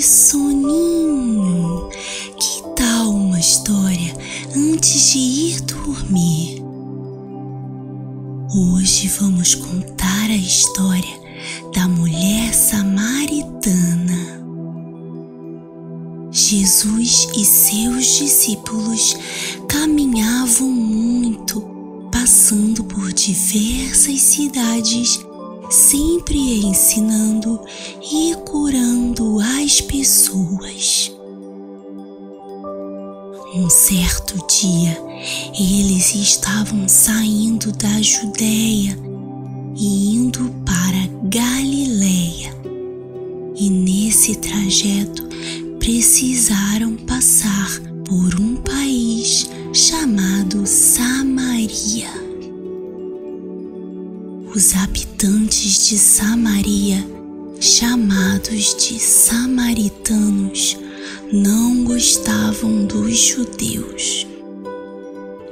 Que soninho! Que tal uma história antes de ir dormir? Hoje vamos contar a história da mulher samaritana. Jesus e seus discípulos caminhavam muito, passando por diversas cidades, sempre ensinando e curando as pessoas. Um certo dia, eles estavam saindo da Judeia e indo para Galileia. E nesse trajeto, precisaram passar por um país chamado Samaria. Os habitantes de Samaria, chamados de samaritanos, não gostavam dos judeus.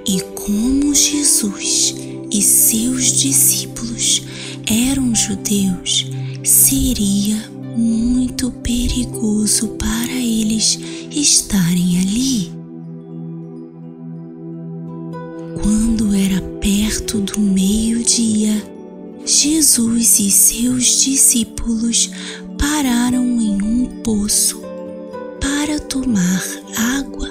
E como Jesus e seus discípulos eram judeus, seria muito perigoso para eles estarem ali. Quando era perto do meio-dia, Jesus e seus discípulos pararam em um poço para tomar água.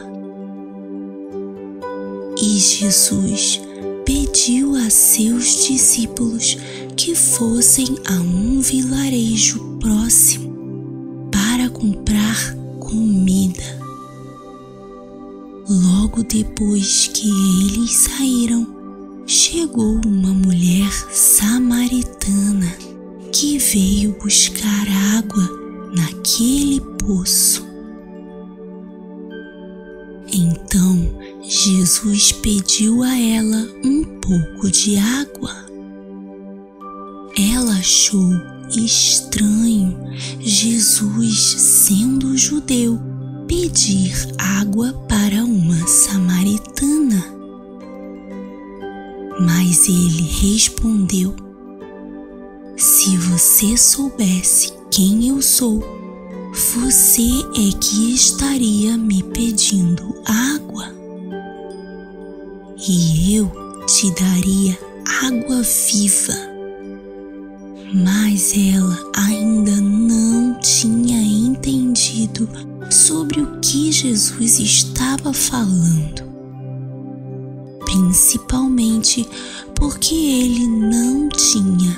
E Jesus pediu a seus discípulos que fossem a um vilarejo próximo para comprar comida. Logo depois que eles saíram, chegou uma mulher samaritana que veio buscar água naquele poço. Então, Jesus pediu a ela um pouco de água. Ela achou estranho Jesus, sendo judeu, pedir água para uma samaritana. Mas ele respondeu: se você soubesse quem eu sou, você é que estaria me pedindo água. E eu te daria água viva. Mas ela ainda não tinha entendido sobre o que Jesus estava falando. Principalmente porque ele não tinha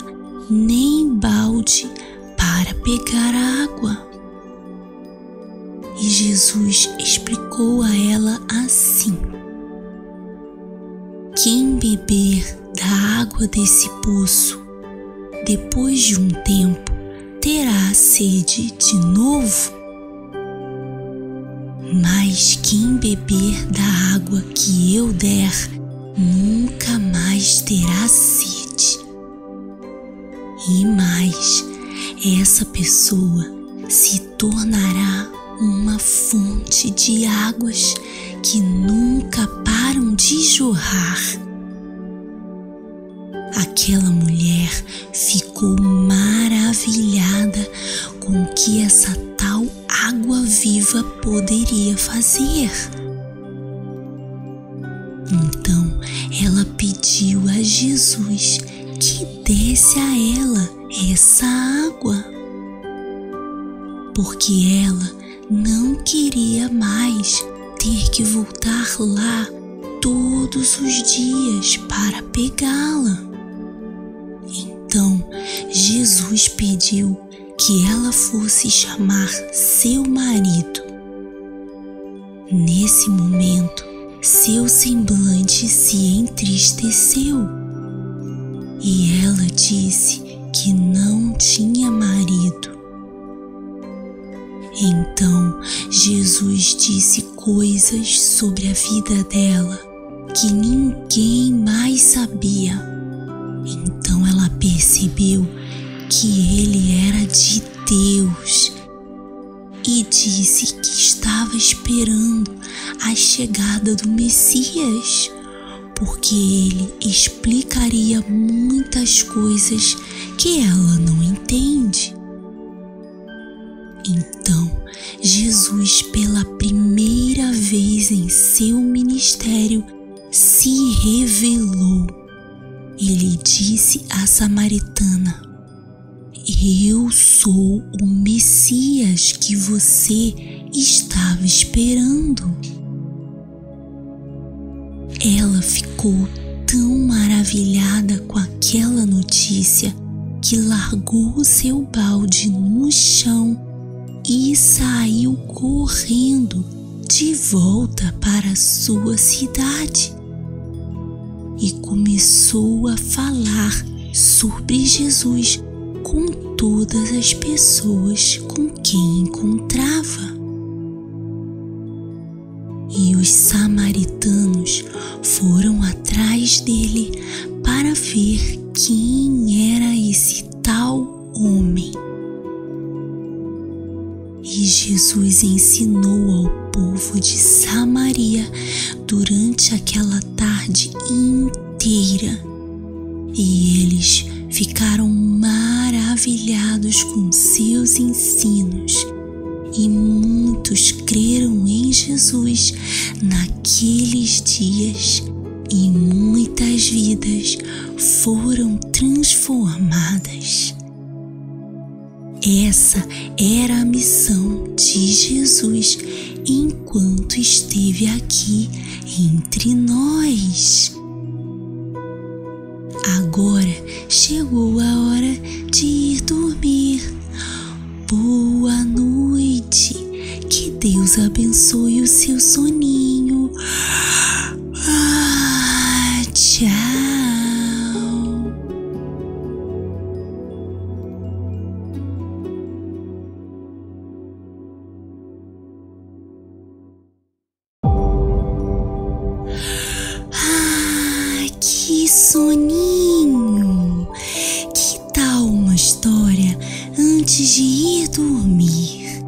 nem balde para pegar a água. E Jesus explicou a ela assim: quem beber da água desse poço, depois de um tempo, terá sede de novo. Mas quem beber da água que eu der, nunca mais terá sede. E mais, essa pessoa se tornará uma fonte de águas que nunca param de jorrar. Aquela mulher ficou maravilhada com o que essa tal água viva poderia fazer. Então ela pediu a Jesus que desse a ela essa água, porque ela não queria mais ter que voltar lá todos os dias para pegá-la. Então Jesus pediu que ela fosse chamar seu marido. Nesse momento, seu semblante se entristeceu e ela disse que não tinha marido. Então Jesus disse coisas sobre a vida dela que ninguém mais sabia. Então ela percebeu que ele era de Deus e disse que estava esperando a chegada do Messias, porque ele explicaria muitas coisas que ela não entende. Então Jesus, pela primeira vez em seu ministério, se revelou. Ele disse à samaritana: "Eu sou o Messias que você estava esperando." Ela ficou tão maravilhada com aquela notícia que largou o seu balde no chão e saiu correndo de volta para sua cidade. E começou a falar sobre Jesus com todas as pessoas com quem encontrava. E os samaritanos foram atrás dele para ver quem era esse tal homem. E Jesus ensinou ao povo de Samaria durante aquela tarde inteira. E eles ficaram maravilhados com seus ensinos. E muitos creram em Jesus naqueles dias, e muitas vidas foram transformadas. Essa era a missão de Jesus enquanto esteve aqui entre nós. Agora chegou a hora de ir dormir. Boa noite, que Deus abençoe o seu soninho. Tchau. Que soninho! Que tal uma história antes de ir dormir?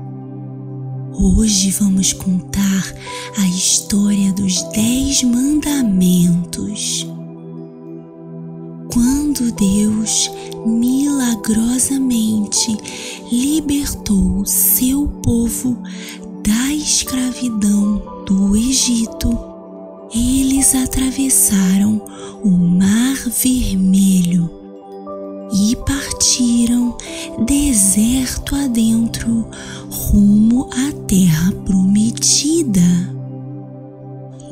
Hoje vamos contar a história dos 10 mandamentos. Quando Deus milagrosamente libertou seu povo da escravidão do Egito, eles atravessaram o Mar Vermelho e partiram deserto adentro rumo à Terra Prometida.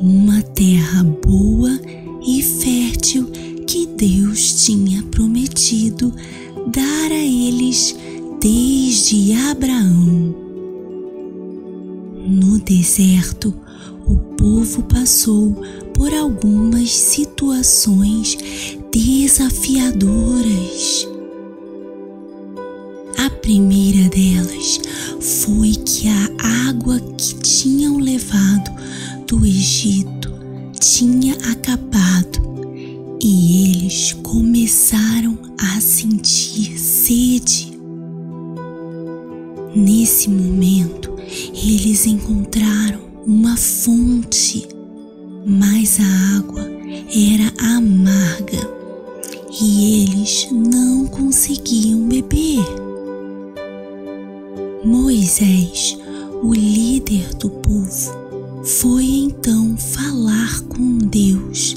Uma terra boa e fértil que Deus tinha prometido dar a eles desde Abraão. No deserto, o povo passou por algumas situações desafiadoras. A primeira delas foi que a água que tinham levado do Egito tinha acabado e eles começaram a sentir sede. Nesse momento, eles encontraram uma fonte, mas a água era amarga e eles não conseguiam beber. Moisés, o líder do povo, foi então falar com Deus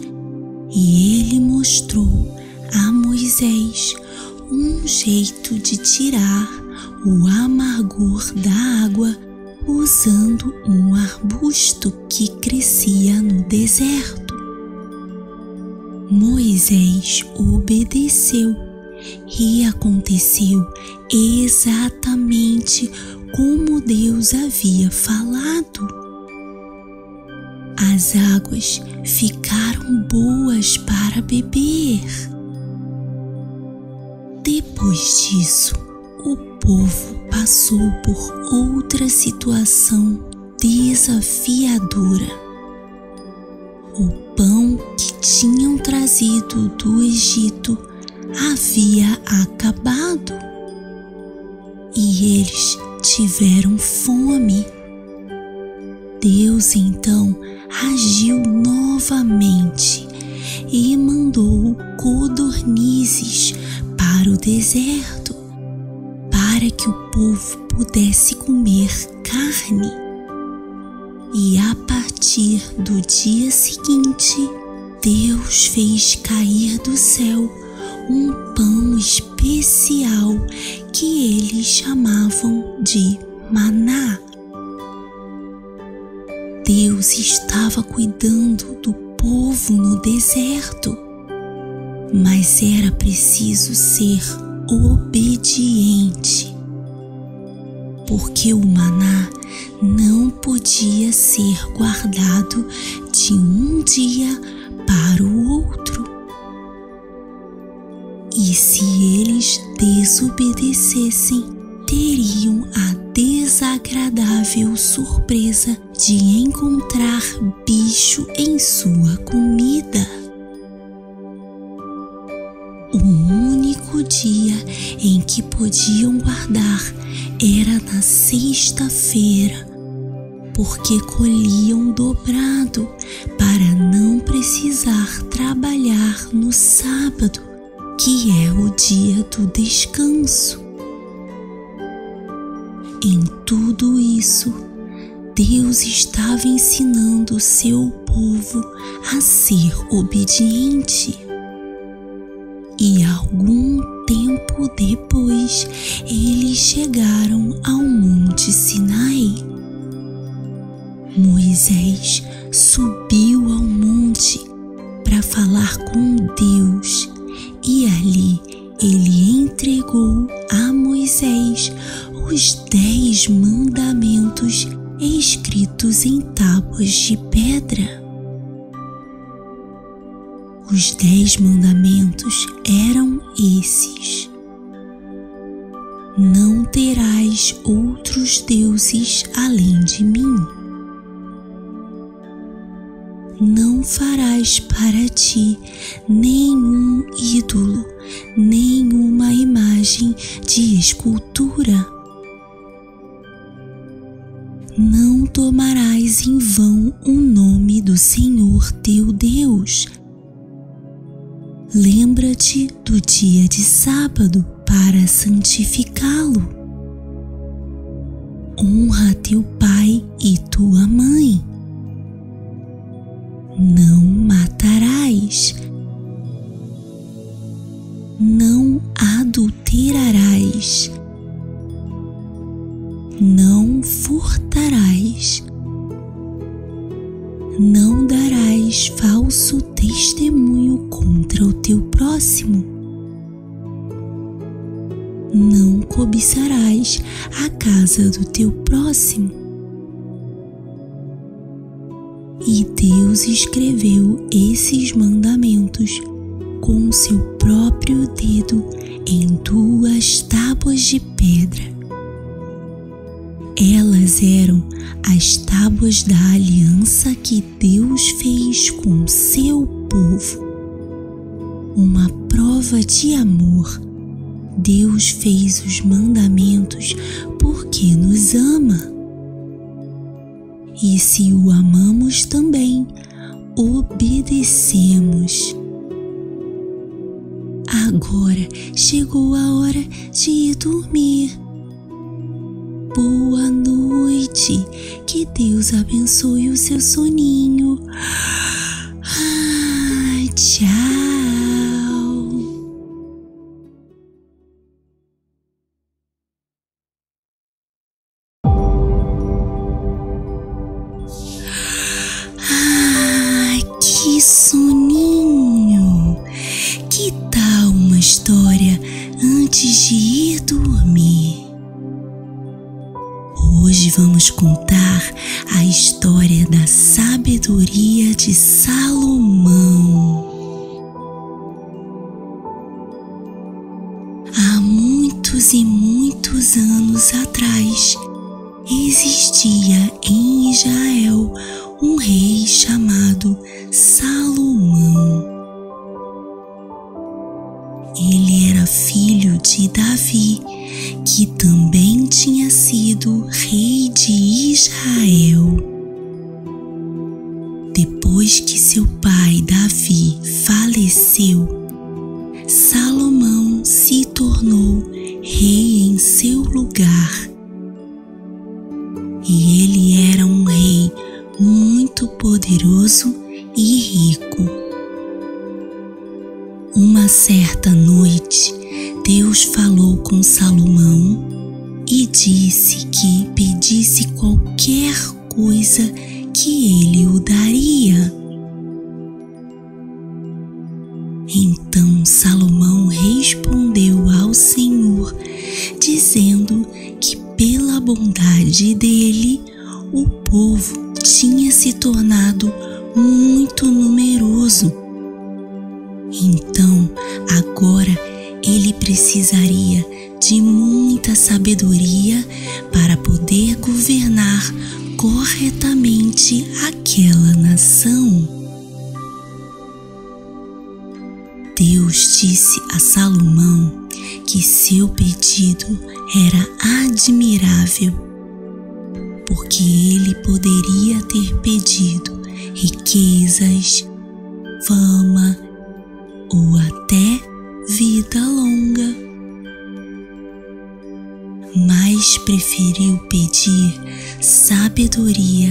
e ele mostrou a Moisés um jeito de tirar o amargor da água usando um arbusto que crescia no deserto. Moisés obedeceu e aconteceu exatamente como Deus havia falado. As águas ficaram boas para beber. Depois disso, o povo passou por outra situação desafiadora. O pão que tinham trazido do Egito havia acabado e eles tiveram fome. Deus então agiu novamente e mandou codornizes para o deserto, para que o povo pudesse comer carne. E a partir do dia seguinte, Deus fez cair do céu um pão especial que eles chamavam de maná. Deus estava cuidando do povo no deserto, mas era preciso ser obediente, porque o maná não podia ser guardado de um dia para o outro. E se eles desobedecessem, teriam a desagradável surpresa de encontrar bicho em sua comida. O único dia em que podiam guardar era na sexta-feira, porque colhiam dobrado para não precisar trabalhar no sábado, que é o dia do descanso. Em tudo isso, Deus estava ensinando seu povo a ser obediente. E algum tempo depois, eles chegaram ao Monte Sinai. Moisés subiu ao monte para falar com Deus, e ali ele entregou a Moisés os 10 mandamentos escritos em tábuas de pedra. Os 10 mandamentos eram esses: não terás outros deuses além de mim. Não farás para ti nenhum ídolo, nenhuma imagem de escultura. Não tomarás em vão o nome do Senhor teu Deus. Lembra-te do dia de sábado para santificá-lo. Honra teu pai e tua mãe. Não matarás. Não adulterarás. Não furtarás. Não darás falso testemunho contra o teu próximo. Não cobiçarás a casa do teu próximo. E Deus escreveu esses mandamentos com seu próprio dedo em 2 tábuas de pedra. Elas eram as tábuas da aliança que Deus fez com seu povo. Uma prova de amor. Deus fez os mandamentos porque nos ama. E se o amamos também, obedecemos. Agora chegou a hora de ir dormir. Boa noite, que Deus abençoe o seu soninho. Tchau. Que soninho! Que tal uma história antes de ir dormir? Hoje vamos contar a história da sabedoria de Salomão. Há muitos e muitos anos atrás, existia em Israel um rei chamado Salomão. Ele era filho de Davi, que também tinha sido rei de Israel. Depois que seu pai Davi faleceu, Salomão se tornou rei em seu lugar. E ele era um rei poderoso e rico. Uma certa noite, Deus falou com Salomão e disse que pedisse qualquer coisa que ele o daria. Então Salomão respondeu ao Senhor, dizendo que pela bondade dele, o povo tinha se tornado muito numeroso. Então, agora ele precisaria de muita sabedoria para poder governar corretamente aquela nação. Deus disse a Salomão que seu pedido era admirável, porque ele poderia ter pedido riquezas, fama ou até vida longa, mas preferiu pedir sabedoria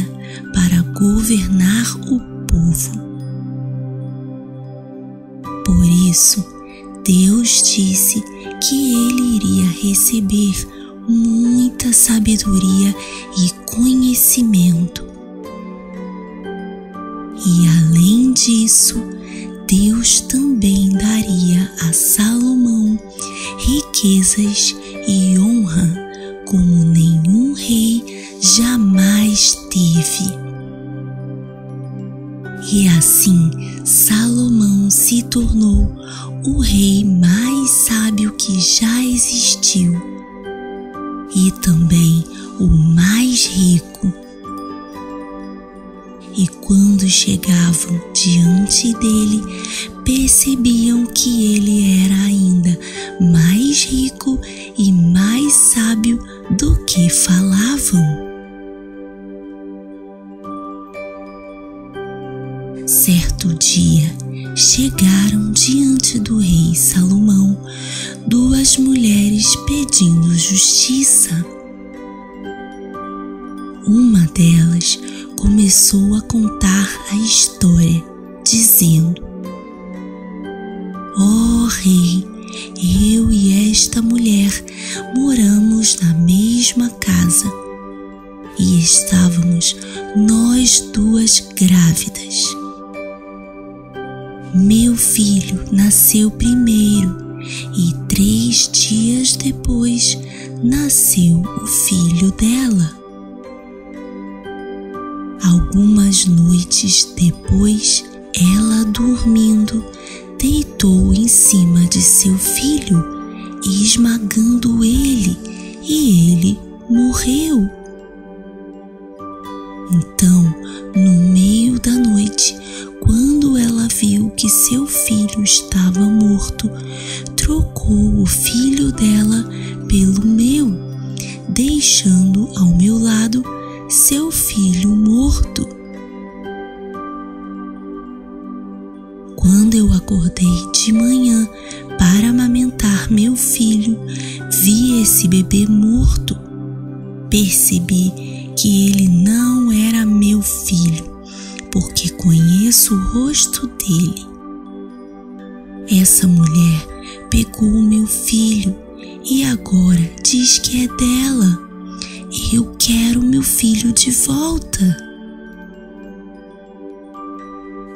para governar o povo. Por isso, Deus disse que ele iria receber muita sabedoria e conhecimento. E além disso, Deus também daria a Salomão riquezas e honra como nenhum rei jamais teve. E assim Salomão se tornou o rei mais sábio que já existiu e também o mais rico. E quando chegavam diante dele, percebiam que ele era ainda mais rico e mais sábio do que falavam. Certo dia, chegaram diante do rei Salomão duas mulheres pedindo justiça. Uma delas começou a contar a história, dizendo: Ó rei, eu e esta mulher moramos na mesma casa e estávamos nós duas grávidas. Meu filho nasceu primeiro e 3 dias depois nasceu o filho dela. Algumas noites depois, ela dormindo, deitou em cima de seu filho, esmagando ele, e ele morreu. Então, no meio da noite, quando ela viu que seu filho estava morto, trocou o filho dela pelo meu, deixando ao meu lado seu filho morto. Quando eu acordei de manhã para amamentar meu filho, vi esse bebê morto. Percebi que ele não era meu filho, porque conheço o rosto dele. Essa mulher pegou o meu filho e agora diz que é dela. Eu quero meu filho de volta.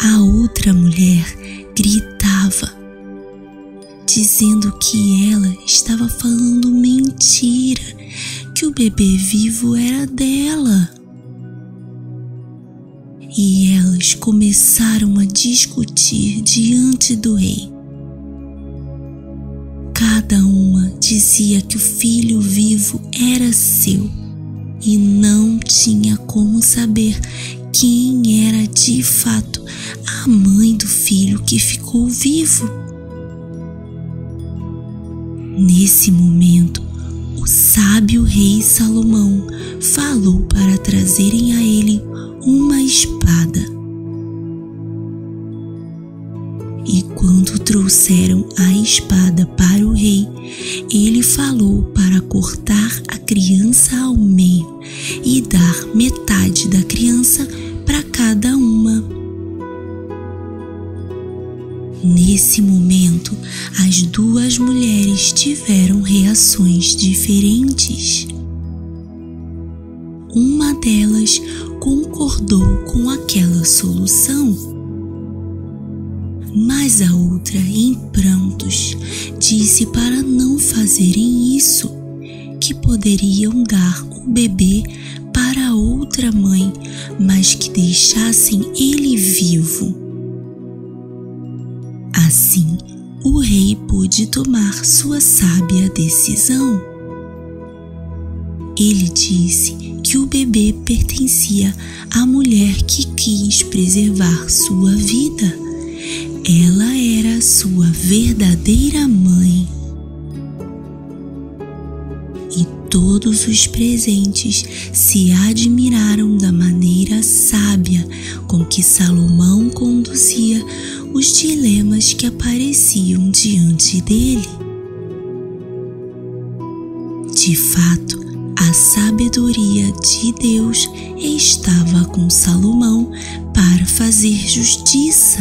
A outra mulher gritava, dizendo que ela estava falando mentira, que o bebê vivo era dela. E elas começaram a discutir diante do rei. Cada uma dizia que o filho vivo era seu e não tinha como saber quem era de fato a mãe do filho que ficou vivo. Nesse momento, o sábio rei Salomão falou para trazerem a ele uma espada. E quando trouxeram a espada para o rei, ele falou para cortar a criança ao meio e dar metade da criança para cada uma. Nesse momento, as duas mulheres tiveram reações diferentes. Uma delas concordou com aquela solução, mas a outra, em prantos, disse para não fazerem isso, que poderiam dar o bebê para outra mãe, mas que deixassem ele vivo. Assim, o rei pôde tomar sua sábia decisão. Ele disse que o bebê pertencia à mulher que quis preservar sua vida. Ela era sua verdadeira mãe. E todos os presentes se admiraram da maneira sábia com que Salomão conduzia os dilemas que apareciam diante dele. De fato, a sabedoria de Deus estava com Salomão para fazer justiça.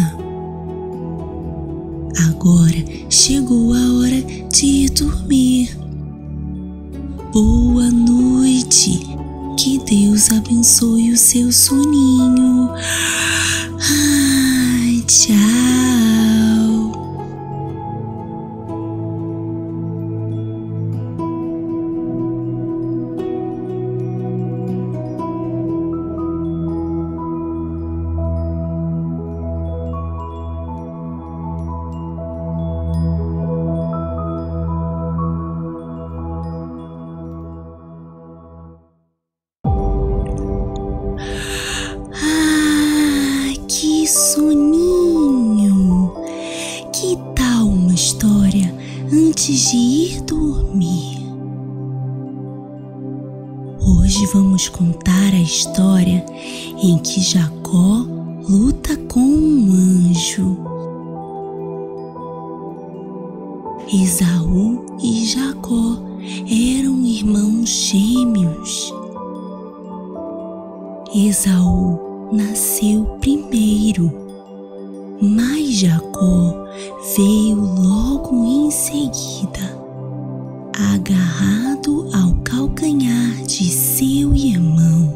Agora chegou a hora de ir dormir. Boa noite. Que Deus abençoe o seu soninho. Ai, tchau. Soninho. Que tal uma história antes de ir dormir? Hoje vamos contar a história em que Jacó luta com um anjo. Esaú e Jacó eram irmãos gêmeos. Esaú nasceu primeiro, mas Jacó veio logo em seguida, agarrado ao calcanhar de seu irmão.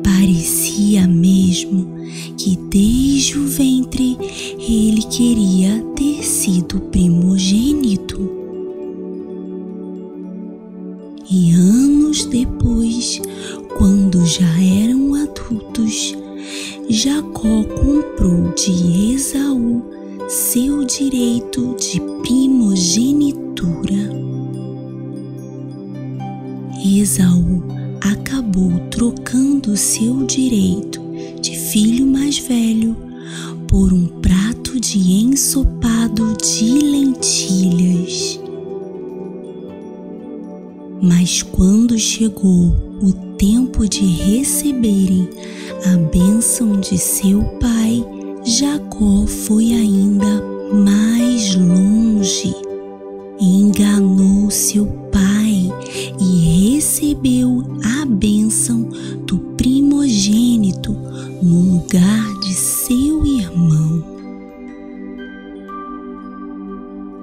Parecia mesmo que desde o ventre ele queria ter sido primogênito. E anos depois, quando já eram adultos, Jacó comprou de Esaú seu direito de primogenitura. Esaú acabou trocando seu direito de filho mais velho por um prato de ensopado de lentilhas. Mas quando chegou o tempo de receberem a bênção de seu pai, Jacó foi ainda mais longe. Enganou seu pai e recebeu a bênção do primogênito no lugar de seu irmão.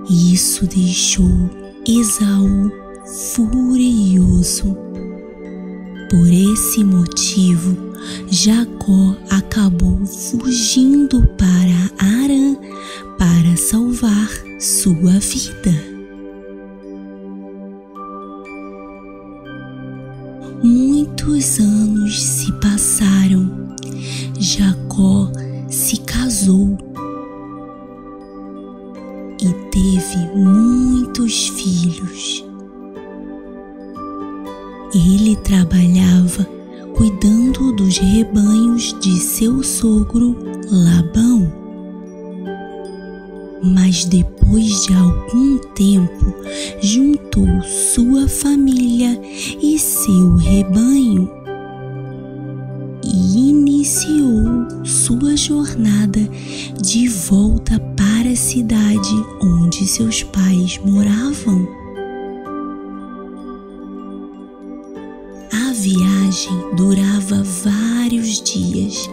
Isso deixou Esaú furioso. Por esse motivo, Jacó acabou fugindo para Harã para salvar sua vida. Muitos anos se passaram. Jacó se casou e teve muitos filhos. Ele trabalhava cuidando dos rebanhos de seu sogro Labão. Mas depois de algum tempo, juntou sua família e seu rebanho e iniciou sua jornada de volta para a cidade onde seus pais moravam. A viagem viagem durava vários dias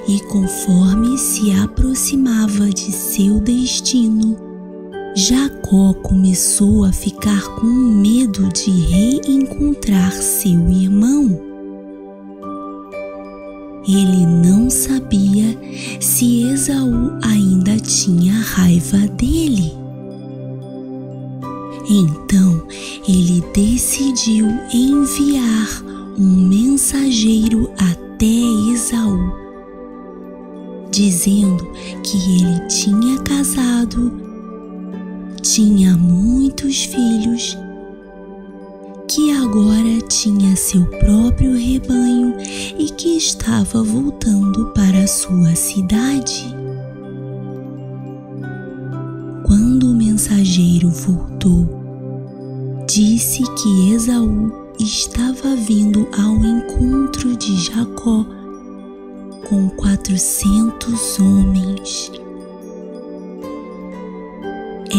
e, conforme se aproximava de seu destino, Jacó começou a ficar com medo de reencontrar seu irmão. Ele não sabia se Esaú ainda tinha raiva dele. Então ele decidiu enviar um mensageiro até Esaú, dizendo que ele tinha casado, tinha muitos filhos, que agora tinha seu próprio rebanho e que estava voltando para sua cidade. Quando o mensageiro voltou, disse que Esaú estava vindo ao encontro de Jacó com 400 homens.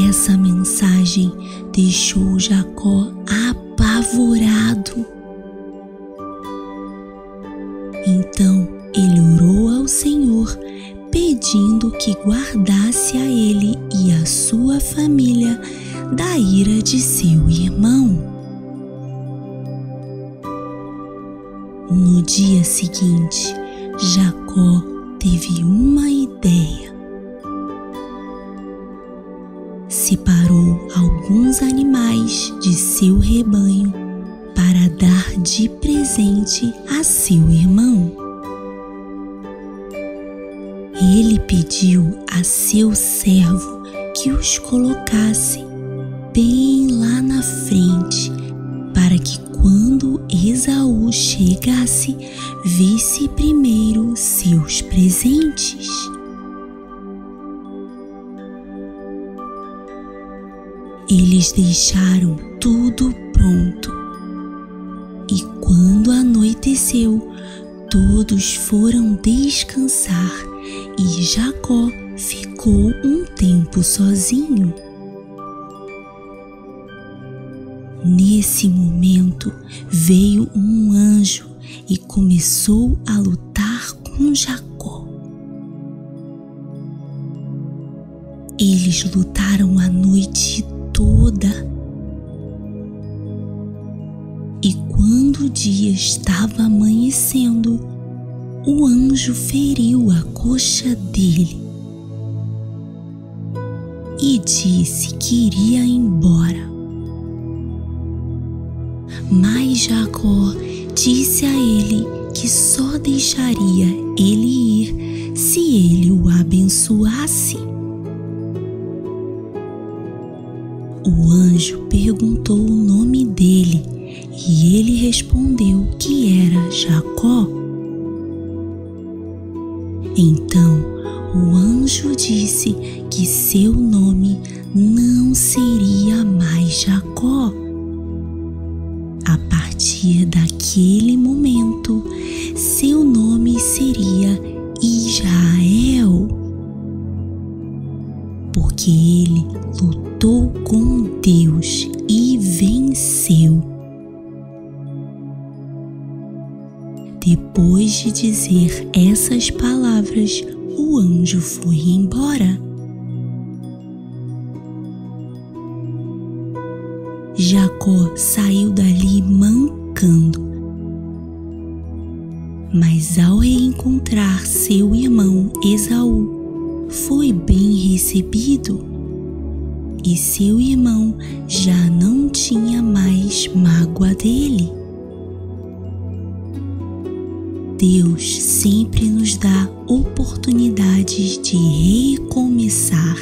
Essa mensagem deixou Jacó apavorado. Então ele orou ao Senhor, pedindo que guardasse a ele e a sua família da ira de seu irmão. No dia seguinte, Jacó teve uma ideia. Separou alguns animais de seu rebanho para dar de presente a seu irmão. Ele pediu a seu servo que os colocasse bem lá na frente, para que quando Esaú chegasse, visse primeiro seus presentes. Eles deixaram tudo pronto, e quando anoiteceu, todos foram descansar e Jacó ficou um tempo sozinho. Nesse momento veio um anjo e começou a lutar com Jacó. Eles lutaram a noite toda. E quando o dia estava amanhecendo, o anjo feriu a coxa dele e disse que iria embora. Mas Jacó disse a ele que só deixaria ele ir se ele o abençoasse. O anjo perguntou o nome dele e ele respondeu que era Jacó. Então o anjo disse que seu nome não seria mais Jacó. A partir daquele momento, seu nome seria Israel, porque ele lutou com Deus e venceu. Depois de dizer essas palavras, o anjo foi embora. Jacó saiu dali mancando. Mas ao reencontrar seu irmão Esaú, foi bem recebido. E seu irmão já não tinha mais mágoa dele. Deus sempre nos dá oportunidades de recomeçar.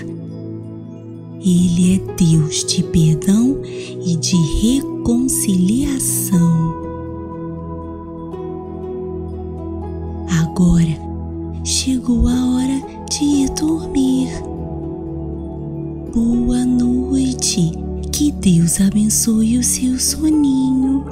Ele é Deus de perdão e de reconciliação. Agora chegou a hora de ir dormir. Boa noite. Que Deus abençoe o seu soninho.